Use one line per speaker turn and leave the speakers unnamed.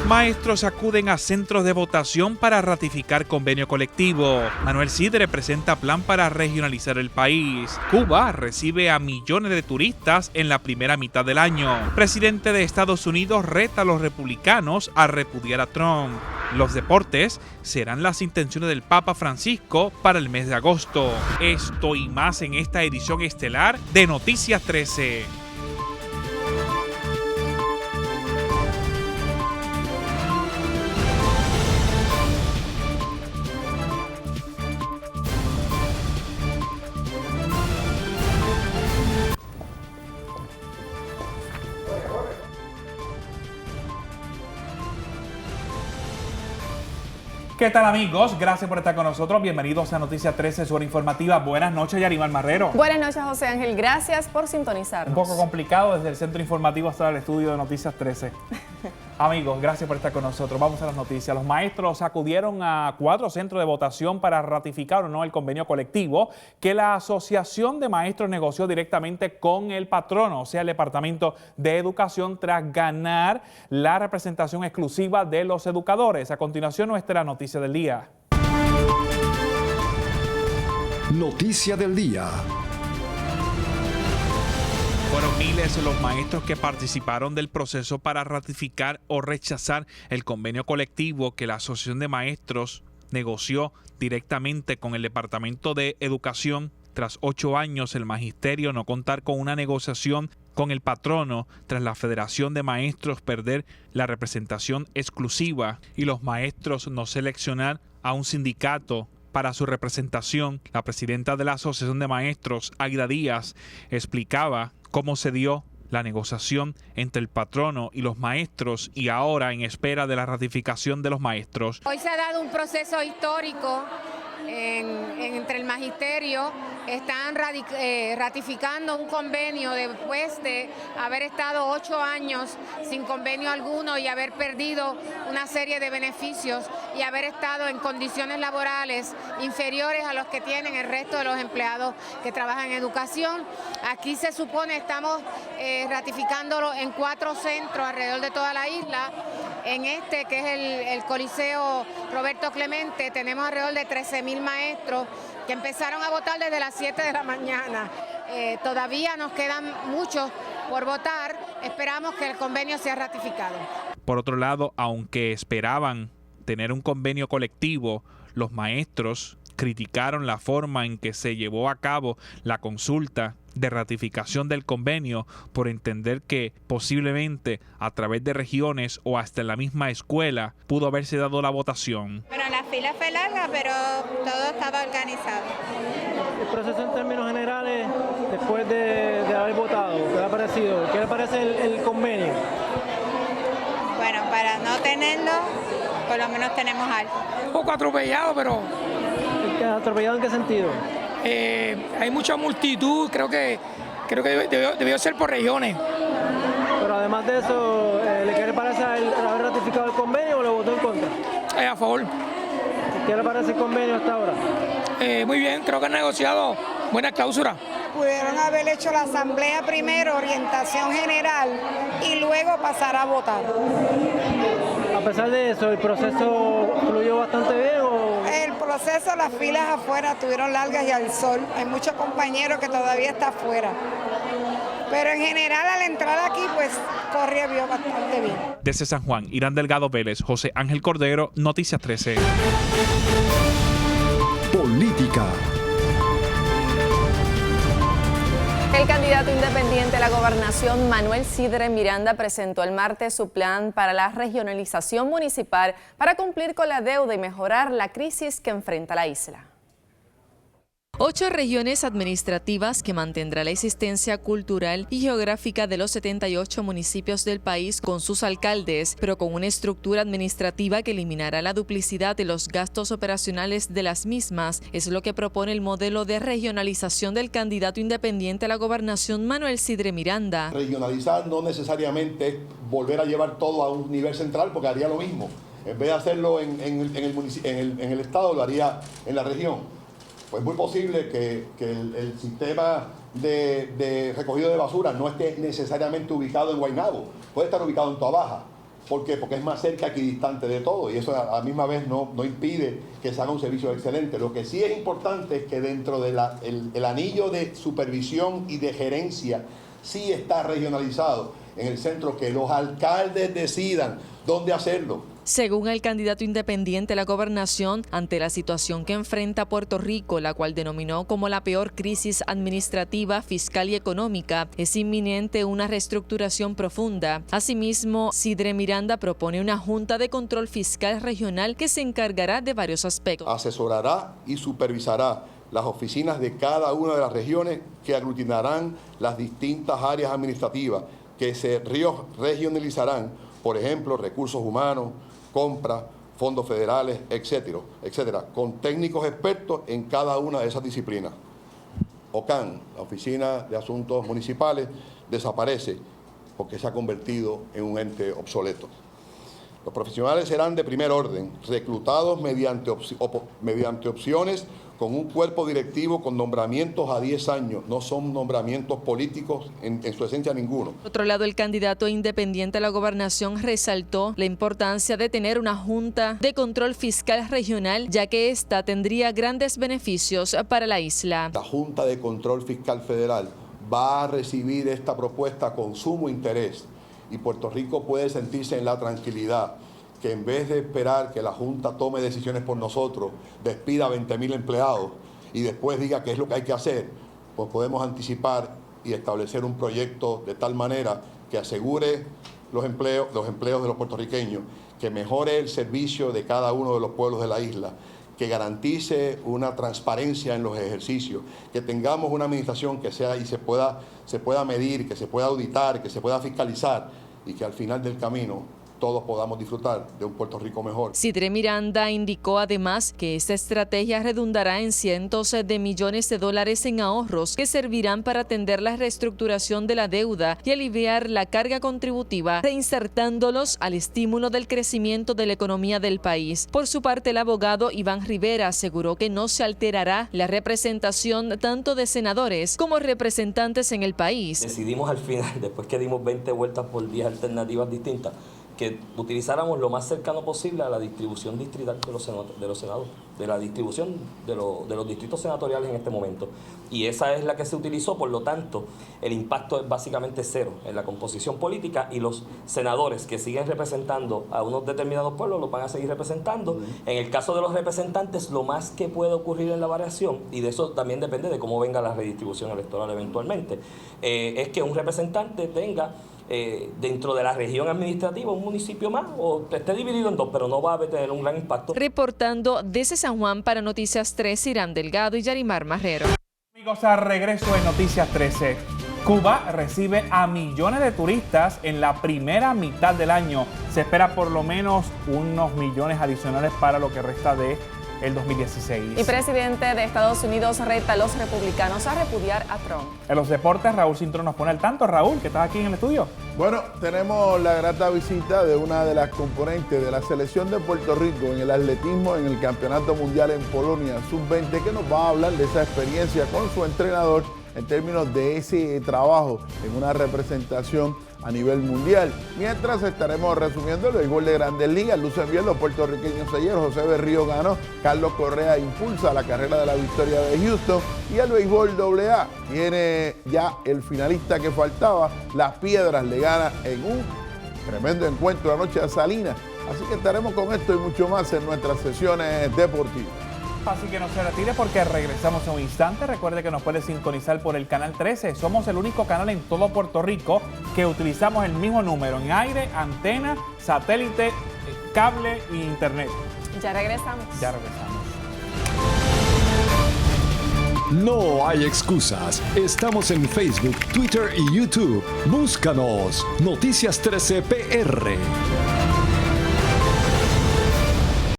Maestros acuden a centros de votación para ratificar convenio colectivo. Manuel Sidre presenta plan para regionalizar el país. Cuba recibe a millones de turistas en la primera mitad del año. Presidente de Estados Unidos reta a los republicanos a repudiar a Trump. Los deportes serán las intenciones del Papa Francisco para el mes de agosto. Esto y más en esta edición estelar de Noticias 13. ¿Qué tal, amigos? Gracias por estar con nosotros. Bienvenidos a Noticias 13, su hora informativa. Buenas noches, Yarimar Marrero.
Buenas noches, José Ángel. Gracias por sintonizarnos.
Un poco complicado desde el centro informativo hasta el estudio de Noticias 13. Amigos, gracias por estar con nosotros. Vamos a las noticias. Los maestros acudieron a 4 centros de votación para ratificar o no el convenio colectivo que la Asociación de Maestros negoció directamente con el patrono, o sea, el Departamento de Educación, tras ganar la representación exclusiva de los educadores. A continuación, nuestra noticia del día.
Noticia del día.
Fueron miles los maestros que participaron del proceso para ratificar o rechazar el convenio colectivo que la Asociación de Maestros negoció directamente con el Departamento de Educación. Tras 8 años, el magisterio no contar con una negociación con el patrono, tras la Federación de Maestros perder la representación exclusiva y los maestros no seleccionar a un sindicato para su representación. La presidenta de la Asociación de Maestros, Aida Díaz, explicaba cómo se dio la negociación entre el patrono y los maestros y ahora en espera de la ratificación de los maestros.
Hoy se ha dado un proceso histórico entre el magisterio. Están ratificando un convenio después de haber estado 8 años sin convenio alguno y haber perdido una serie de beneficios y haber estado en condiciones laborales inferiores a los que tienen el resto de los empleados que trabajan en educación. Aquí se supone estamos ratificándolo en 4 centros alrededor de toda la isla. En este, que es el Coliseo Roberto Clemente, tenemos alrededor de 13,000 maestros que empezaron a votar desde las 7 de la mañana. Todavía nos quedan muchos por votar. Esperamos que el convenio sea ratificado.
Por otro lado, aunque esperaban tener un convenio colectivo, los maestros criticaron la forma en que se llevó a cabo la consulta de ratificación del convenio por entender que posiblemente a través de regiones o hasta en la misma escuela pudo haberse dado la votación.
Bueno, la fila fue larga, pero todo estaba organizado.
El proceso en términos generales, después de haber votado, ¿qué le ha parecido? ¿Qué le parece el convenio?
Bueno, para no tenerlo, por lo menos tenemos algo.
Un poco atropellado, pero...
¿Atropellado en qué sentido?
Hay mucha multitud, creo que debió ser por regiones.
Pero además de eso, ¿qué le parece haber ratificado el convenio o lo votó en contra?
A favor.
¿Qué le parece el convenio hasta ahora?
Muy bien, creo que han negociado buenas cláusulas.
Pudieron haber hecho la asamblea primero, orientación general, y luego pasar a votar.
A pesar de eso, ¿el proceso fluyó bastante bien o...?
El proceso, las filas afuera estuvieron largas y al sol. Hay muchos compañeros que todavía están afuera. Pero en general, al entrar aquí, pues corrió bastante bien.
Desde San Juan, Irán Delgado Vélez, José Ángel Cordero, Noticias 13.
Política.
El candidato independiente a la gobernación, Manuel Sidre Miranda, presentó el martes su plan para la regionalización municipal para cumplir con la deuda y mejorar la crisis que enfrenta la isla.
8 regiones administrativas que mantendrá la existencia cultural y geográfica de los 78 municipios del país con sus alcaldes, pero con una estructura administrativa que eliminará la duplicidad de los gastos operacionales de las mismas, es lo que propone el modelo de regionalización del candidato independiente a la gobernación, Manuel Sidre Miranda.
Regionalizar no necesariamente es volver a llevar todo a un nivel central, porque haría lo mismo. En vez de hacerlo en el estado, lo haría en la región. Pues es muy posible que el sistema de recogido de basura no esté necesariamente ubicado en Guaynabo, puede estar ubicado en Toabaja, ¿Por qué? Porque es más cerca equidistante de todo y eso a la misma vez no impide que se haga un servicio excelente. Lo que sí es importante es que dentro del anillo de supervisión y de gerencia sí está regionalizado en el centro, que los alcaldes decidan dónde hacerlo.
Según el candidato independiente a la gobernación, ante la situación que enfrenta Puerto Rico, la cual denominó como la peor crisis administrativa, fiscal y económica, es inminente una reestructuración profunda. Asimismo, Sidre Miranda propone una Junta de Control Fiscal Regional que se encargará de varios aspectos.
Asesorará y supervisará las oficinas de cada una de las regiones que aglutinarán las distintas áreas administrativas que se regionalizarán, por ejemplo, recursos humanos, compras, fondos federales, etcétera, con técnicos expertos en cada una de esas disciplinas. OCAN, la Oficina de Asuntos Municipales, desaparece porque se ha convertido en un ente obsoleto. Los profesionales serán de primer orden, reclutados mediante opciones con un cuerpo directivo con nombramientos a 10 años. No son nombramientos políticos en su esencia ninguno.
Por otro lado, el candidato independiente a la gobernación resaltó la importancia de tener una Junta de Control Fiscal Regional, ya que esta tendría grandes beneficios para la isla.
La Junta de Control Fiscal Federal va a recibir esta propuesta con sumo interés y Puerto Rico puede sentirse en la tranquilidad que en vez de esperar que la Junta tome decisiones por nosotros, despida a 20,000 empleados y después diga qué es lo que hay que hacer, pues podemos anticipar y establecer un proyecto de tal manera que asegure los empleos de los puertorriqueños, que mejore el servicio de cada uno de los pueblos de la isla, que garantice una transparencia en los ejercicios, que tengamos una administración que sea y se pueda medir, que se pueda auditar, que se pueda fiscalizar y que al final del camino todos podamos disfrutar de un Puerto Rico mejor.
Sidre Miranda indicó además que esta estrategia redundará en cientos de millones de dólares en ahorros que servirán para atender la reestructuración de la deuda y aliviar la carga contributiva, reinsertándolos al estímulo del crecimiento de la economía del país. Por su parte, el abogado Iván Rivera aseguró que no se alterará la representación tanto de senadores como representantes en el país.
Decidimos al final, después que dimos 20 vueltas por 10 alternativas distintas, que utilizáramos lo más cercano posible a la distribución distrital de los senadores, de la distribución de los distritos senatoriales en este momento. Y esa es la que se utilizó, por lo tanto, el impacto es básicamente cero en la composición política y los senadores que siguen representando a unos determinados pueblos los van a seguir representando. En el caso de los representantes, lo más que puede ocurrir en la variación, y de eso también depende de cómo venga la redistribución electoral eventualmente, es que un representante tenga dentro de la región administrativa un municipio más o esté dividido en dos, pero no va a tener un gran impacto.
Reportando desde San Juan para Noticias 13, Irán Delgado y Yarimar Marrero.
Amigos, a regreso en Noticias 13. Cuba recibe a millones de turistas en la primera mitad del año. Se espera por lo menos unos millones adicionales para lo que resta de el 2016.
Y presidente de Estados Unidos reta a los republicanos a repudiar a Trump.
En los deportes, Raúl Cintrón nos pone al tanto. Raúl, que estás aquí en el estudio.
Bueno, tenemos la grata visita de una de las componentes de la selección de Puerto Rico en el atletismo en el Campeonato Mundial en Polonia Sub-20, que nos va a hablar de esa experiencia con su entrenador en términos de ese trabajo en una representación a nivel mundial. Mientras estaremos resumiendo el béisbol de Grandes Ligas. Lucen bien los puertorriqueños ayer. José Berrío ganó, Carlos Correa impulsa la carrera de la victoria de Houston y el béisbol AA tiene ya el finalista que faltaba. Las Piedras le gana en un tremendo encuentro anoche a Salinas. Así que estaremos con esto y mucho más en nuestras sesiones deportivas.
Así que no se retire porque regresamos en un instante. Recuerde que nos puede sintonizar por el canal 13. Somos el único canal en todo Puerto Rico que utilizamos el mismo número en aire, antena, satélite, cable e internet.
Ya regresamos.
Ya regresamos.
No hay excusas. Estamos en Facebook, Twitter y YouTube. Búscanos. Noticias 13 PR.